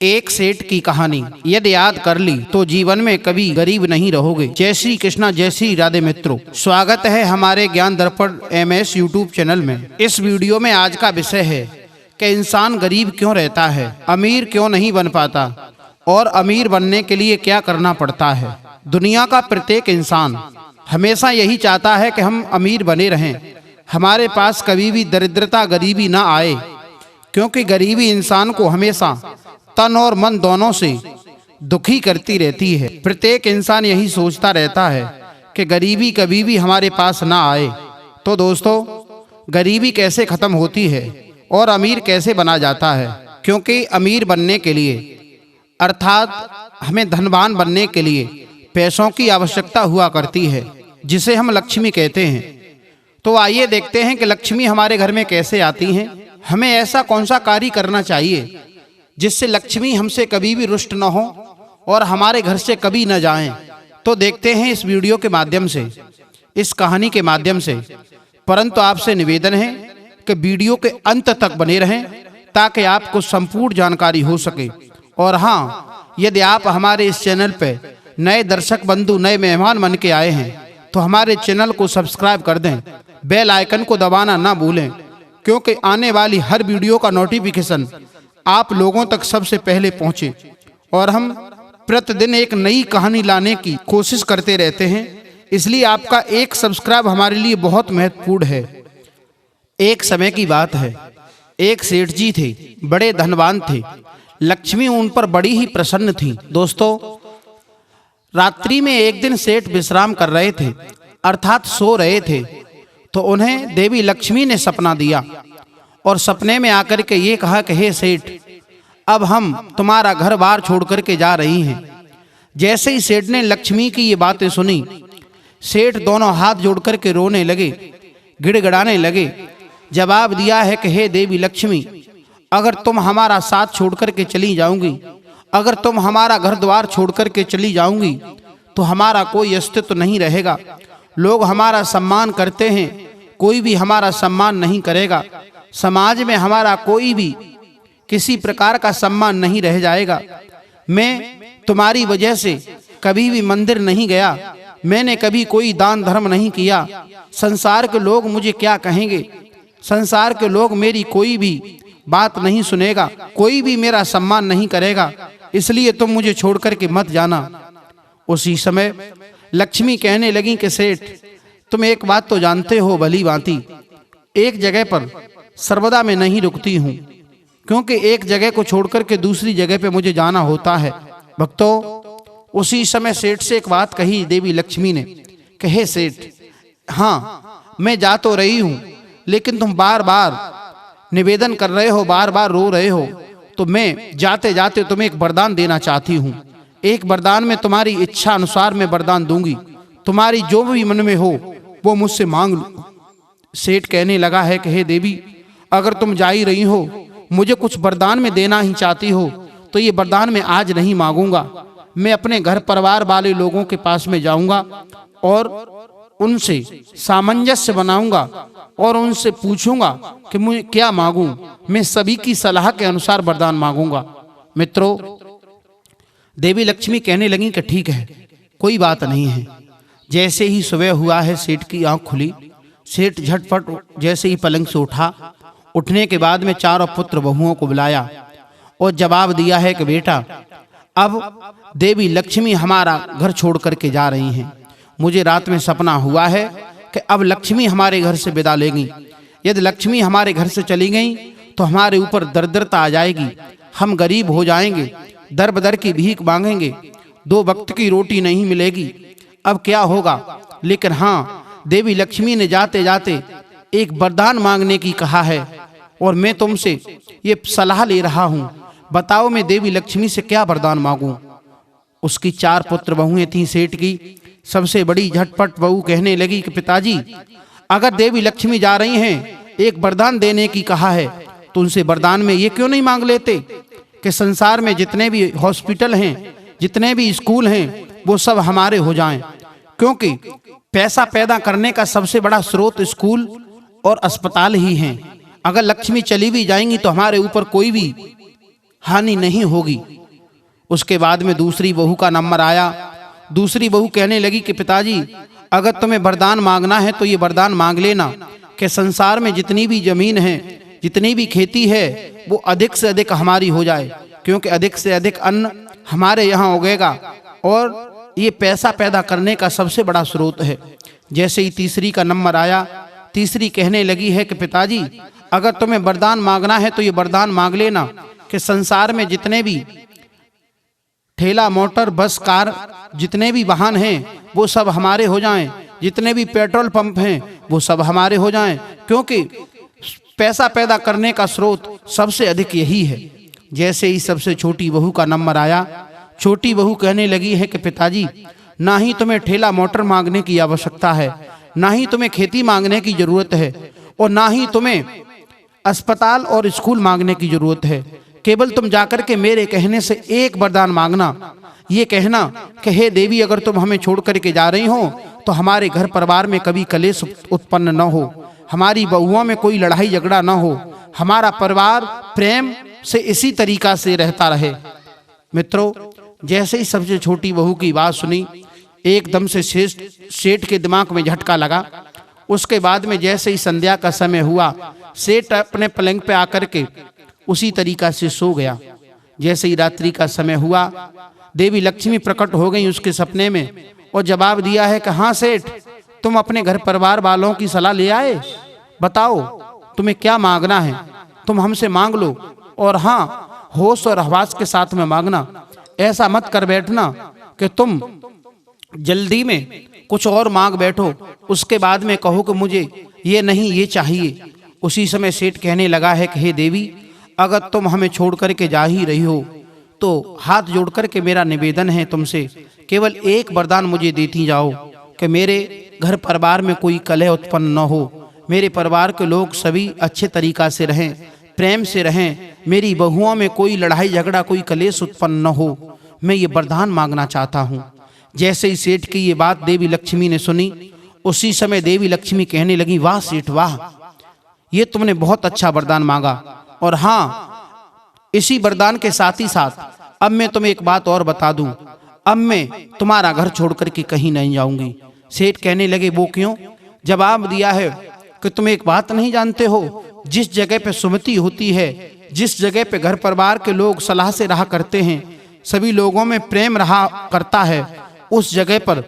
एक सेठ की कहानी यदि याद कर ली तो जीवन में कभी गरीब नहीं रहोगे। जय श्री कृष्णा, जय श्री राधे मित्रों, स्वागत है हमारे ज्ञान दर्पण MS यूट्यूब चैनल में। इस वीडियो में आज का विषय है कि इंसान गरीब क्यों रहता है, अमीर क्यों नहीं बन पाता और अमीर बनने के लिए क्या करना पड़ता है। दुनिया का प्रत्येक इंसान हमेशा यही चाहता है कि हम अमीर बने रहें, हमारे पास कभी भी दरिद्रता गरीबी ना आए, क्योंकि गरीबी इंसान को हमेशा तन और मन दोनों से दुखी करती रहती है। प्रत्येक इंसान यही सोचता रहता है कि गरीबी कभी भी हमारे पास ना आए। तो दोस्तों, गरीबी कैसे खत्म होती है और अमीर कैसे बना जाता है? क्योंकि अमीर बनने के लिए अर्थात हमें धनवान बनने के लिए पैसों की आवश्यकता हुआ करती है, जिसे हम लक्ष्मी कहते हैं। तो आइए देखते हैं कि लक्ष्मी हमारे घर में कैसे आती हैं। हमें ऐसा कौन सा कार्य करना चाहिए जिससे लक्ष्मी हमसे कभी भी रुष्ट न हो और हमारे घर से कभी न जाएं। तो देखते हैं इस वीडियो के माध्यम से, इस कहानी के माध्यम से। परंतु आपसे निवेदन है कि वीडियो के अंत तक बने रहें ताकि आपको संपूर्ण जानकारी हो सके। और हाँ, यदि आप हमारे इस चैनल पर नए दर्शक बंधु, नए मेहमान बन के आए हैं तो हमारे चैनल को सब्सक्राइब कर दें, बेल आइकन को दबाना ना भूलें, क्योंकि आने वाली हर वीडियो का नोटिफिकेशन आप लोगों तक सबसे पहले पहुंचे। और हम प्रतिदिन एक नई कहानी लाने की कोशिश करते रहते हैं, इसलिए आपका एक सब्सक्राइब हमारे लिए बहुत महत्वपूर्ण है। एक समय की बात है, एक सेठ जी थे, बड़े धनवान थे। लक्ष्मी उन पर बड़ी ही प्रसन्न थी। दोस्तों, रात्रि में एक दिन सेठ विश्राम कर रहे थे, अर्थात सो रहे थे, तो उन्हें देवी लक्ष्मी ने सपना दिया और सपने में आकर के ये कहा कि हे सेठ, अब हम तुम्हारा घर बार छोड़ करके जा रही हैं। जैसे ही सेठ ने लक्ष्मी की ये बातें सुनी, सेठ दोनों हाथ जोड़ करके रोने लगे, गिड़गिड़ाने लगे। जवाब दिया है कि हे देवी लक्ष्मी, अगर तुम हमारा साथ छोड़ करके चली जाओगी, अगर तुम हमारा घर द्वार छोड़ करके चली जाओगी तो हमारा कोई अस्तित्व नहीं रहेगा। लोग हमारा सम्मान करते हैं, कोई भी हमारा सम्मान नहीं करेगा। समाज में हमारा कोई भी किसी प्रकार का सम्मान नहीं रह जाएगा। मैं तुम्हारी वजह से कभी भी मंदिर नहीं गया, मैंने कभी कोई दान धर्म नहीं किया। संसार के लोग मुझे क्या कहेंगे? संसार के लोग मेरी कोई भी बात नहीं सुनेगा, कोई भी मेरा सम्मान नहीं करेगा, इसलिए तुम मुझे छोड़ करके मत जाना। उसी समय लक्ष्मी कहने लगी कि सेठ, तुम एक बात तो जानते हो भली भांति, एक जगह पर सर्वदा मैं नहीं रुकती हूँ, क्योंकि एक जगह को छोड़ करके दूसरी जगह पे मुझे जाना होता है। भक्तों, उसी समय सेठ से एक बात कही देवी लक्ष्मी ने कि हे सेठ, हाँ मैं जा तो रही हूँ, लेकिन तुम बार बार निवेदन कर रहे हो, बार बार रो रहे हो, तो मैं जाते जाते तुम्हें एक वरदान देना चाहती हूँ। एक वरदान में तुम्हारी इच्छा अनुसार मैं वरदान दूंगी, तुम्हारी जो भी मन में हो वो मुझसे मांग लो। सेठ कहने लगा है कि हे देवी, अगर तुम जा ही रही हो, मुझे कुछ वरदान में देना ही चाहती हो, तो ये वरदान मैं आज नहीं मांगूंगा। मैं अपने घर परिवार वाले लोगों के पास में जाऊंगा और उनसे सामंजस्य बनाऊंगा और उनसे पूछूंगा कि मुझे क्या मांगूं। मैं सभी की सलाह के अनुसार वरदान मांगूंगा। मित्रों, देवी लक्ष्मी कहने लगी कि ठीक है, कोई बात नहीं है। जैसे ही सुबह हुआ है, सेठ की आंख खुली। सेठ झटपट जैसे ही पलंग से उठा, उठने के बाद में चारों पुत्र बहुओं को बुलाया और जवाब दिया है कि बेटा, अब देवी लक्ष्मी हमारा घर छोड़ करके जा रही हैं। मुझे रात में सपना हुआ है कि अब लक्ष्मी हमारे घर से विदा लेंगी। यदि लक्ष्मी हमारे घर से चली गई तो हमारे ऊपर दरिद्रता आ जाएगी, हम गरीब हो जाएंगे, दर बदर की भीख मांगेंगे, 2 वक्त की रोटी नहीं मिलेगी। अब क्या होगा? लेकिन हाँ, देवी लक्ष्मी ने जाते जाते एक वरदान मांगने की कहा है और मैं तुमसे ये सलाह ले रहा हूँ, बताओ मैं देवी लक्ष्मी से क्या वरदान मांगूं। उसकी 4 पुत्र बहुएं थीं सेठ की। सबसे बड़ी झटपट बहू कहने लगी कि पिताजी, अगर देवी लक्ष्मी जा रही हैं, एक वरदान देने की कहा है, तो उनसे वरदान में ये क्यों नहीं मांग लेते कि संसार में जितने भी हॉस्पिटल हैं, जितने भी स्कूल हैं, वो सब हमारे हो जाएं। क्योंकि पैसा पैदा करने का सबसे बड़ा स्रोत स्कूल और अस्पताल ही हैं। अगर लक्ष्मी चली भी जाएंगी तो हमारे ऊपर कोई भी हानि नहीं होगी। उसके बाद में दूसरी बहू का नंबर आया। दूसरी बहू कहने लगी कि पिताजी, अगर तुम्हें वरदान मांगना है तो ये वरदान मांग लेना कि संसार में जितनी भी जमीन है, जितनी भी खेती है, वो अधिक से अधिक हमारी हो जाए, क्योंकि अधिक से अधिक अन्न हमारे यहाँ उगेगा और ये पैसा पैदा करने का सबसे बड़ा स्रोत है। जैसे ही तीसरी का नंबर आया, तीसरी कहने लगी है कि पिताजी, अगर तुम्हें वरदान मांगना है तो ये वरदान मांग लेना कि संसार में जितने भी ठेला, मोटर, बस, कार, जितने भी वाहन हैं वो सब हमारे हो जाएं, जितने भी पेट्रोल पंप हैं वो सब हमारे हो जाएं, क्योंकि पैसा पैदा करने का स्रोत सबसे अधिक यही है। जैसे ही सबसे छोटी बहू का नंबर आया, छोटी बहू कहने लगी है कि पिताजी, ना ही तुम्हें ठेला मोटर मांगने की आवश्यकता है, ना ही तुम्हें खेती मांगने की जरूरत है, और ना ही तुम्हें अस्पताल और स्कूल मांगने की जरूरत है। केवल तुम जाकर के मेरे कहने से एक वरदान मांगना, ये कहना कि हे देवी, अगर तुम हमें छोड़ करके जा रही हो तो हमारे घर परिवार में कभी कलेश उत्पन्न न हो, हमारी बहुओं में कोई लड़ाई झगड़ा न हो, हमारा परिवार प्रेम से इसी तरीका से रहता रहे। मित्रों, जैसे ही सबसे छोटी बहू की बात सुनी, एकदम से सेठ के दिमाग में झटका लगा। उसके बाद में जैसे ही संध्या का समय हुआ, सेठ अपने पलंग पे आकर के उसी तरीका से सो गया। जैसे ही रात्रि का समय हुआ, देवी लक्ष्मी प्रकट हो गई उसके सपने में और जवाब दिया है कि हाँ सेठ, तुम अपने घर परिवार वालों की सलाह ले आए, बताओ तुम्हें क्या मांगना है, तुम हमसे मांग लो, और हाँ, होश और हवास के साथ में मांगना। ऐसा मत कर बैठना कि तुम जल्दी में कुछ और मांग बैठो, उसके बाद में कहो कि मुझे ये नहीं, ये चाहिए। उसी समय सेठ कहने लगा है कि हे देवी, अगर तुम हमें छोड़ करके जा ही रही हो तो हाथ जोड़ करके मेरा निवेदन है तुमसे, केवल एक वरदान मुझे देती जाओ कि मेरे घर परिवार में कोई कलह उत्पन्न न हो, मेरे परिवार के लोग सभी अच्छे तरीका से रहें, प्रेम से रहें, मेरी बहुओं में कोई लड़ाई झगड़ा, कोई कलेश उत्पन्न न हो, मैं ये वरदान मांगना चाहता हूँ। जैसे ही सेठ की ये बात देवी लक्ष्मी ने सुनी, उसी समय देवी लक्ष्मी कहने लगी, वाह सेठ वाह, ये तुमने बहुत अच्छा वरदान मांगा, और हाँ, इसी वरदान के साथ ही साथ अब मैं तुम्हें एक बात और बता दूं, अब मैं तुम्हारा घर छोड़ करके कहीं नहीं जाऊंगी। सेठ कहने लगे, वो क्यों? जवाब दिया है कि तुम एक बात नहीं जानते हो, जिस जगह पे सुमति होती है, जिस जगह पे घर परिवार के लोग सलाह से रहा करते हैं, सभी लोगों में प्रेम रहा करता है, उस जगह पर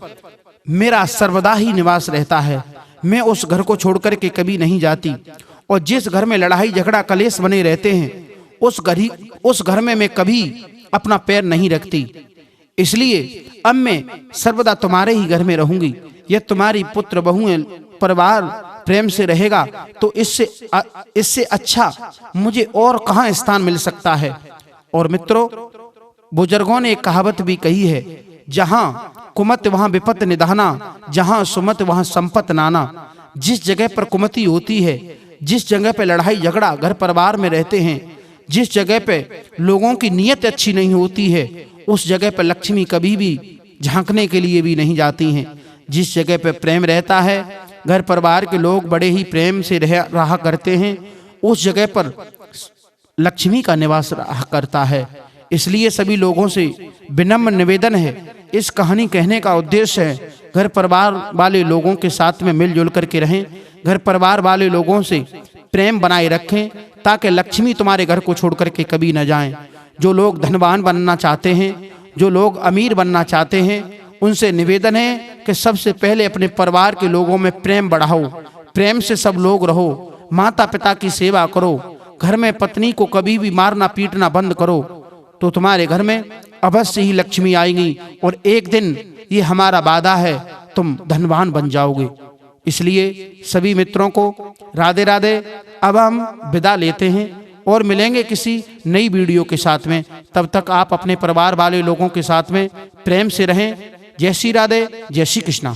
मेरा सर्वदा ही निवास रहता है। मैं उस घर को छोड़ करके कभी नहीं जाती, और जिस घर में लड़ाई झगड़ा कलेश बने रहते हैं उस घर में मैं कभी अपना पैर नहीं रखती। इसलिए अब मैं सर्वदा तुम्हारे ही घर में रहूंगी। यह तुम्हारी पुत्र बहुएं परिवार प्रेम से रहेगा तो इससे अच्छा मुझे और कहाँ स्थान मिल सकता है। और मित्रों, बुजुर्गों ने एक कहावत भी कही है, जहाँ कुमत वहाँ विपत निधाना, जहाँ सुमत वहाँ संपत नाना। जिस जगह पर कुमति होती है, जिस जगह पे लड़ाई झगड़ा घर परिवार में रहते हैं, जिस जगह पे लोगों की नीयत अच्छी नहीं होती है, उस जगह पे लक्ष्मी कभी भी झांकने के लिए भी नहीं जाती हैं। जिस जगह पे प्रेम रहता है, घर परिवार के लोग बड़े ही प्रेम से रहा करते हैं, उस जगह पर लक्ष्मी का निवास रहा करता है। इसलिए सभी लोगों से विनम्र निवेदन है, इस कहानी कहने का उद्देश्य है घर परिवार वाले लोगों के साथ में मिलजुल करके रहें, घर परिवार वाले लोगों से प्रेम बनाए रखें, ताकि लक्ष्मी तुम्हारे घर को छोड़ करके कभी न जाएं। जो लोग धनवान बनना चाहते हैं, जो लोग अमीर बनना चाहते हैं, उनसे निवेदन है कि सबसे पहले अपने परिवार के लोगों में प्रेम बढ़ाओ, प्रेम से सब लोग रहो, माता पिता की सेवा करो, घर में पत्नी को कभी भी मारना पीटना बंद करो, तो तुम्हारे घर में अवश्य ही लक्ष्मी आएगी, और एक दिन ये हमारा वादा है, तुम धनवान बन जाओगे। इसलिए सभी मित्रों को राधे राधे। अब हम विदा लेते हैं और मिलेंगे किसी नई वीडियो के साथ में। तब तक आप अपने परिवार वाले लोगों के साथ में प्रेम से रहें। जय श्री राधे, जय श्री कृष्णा।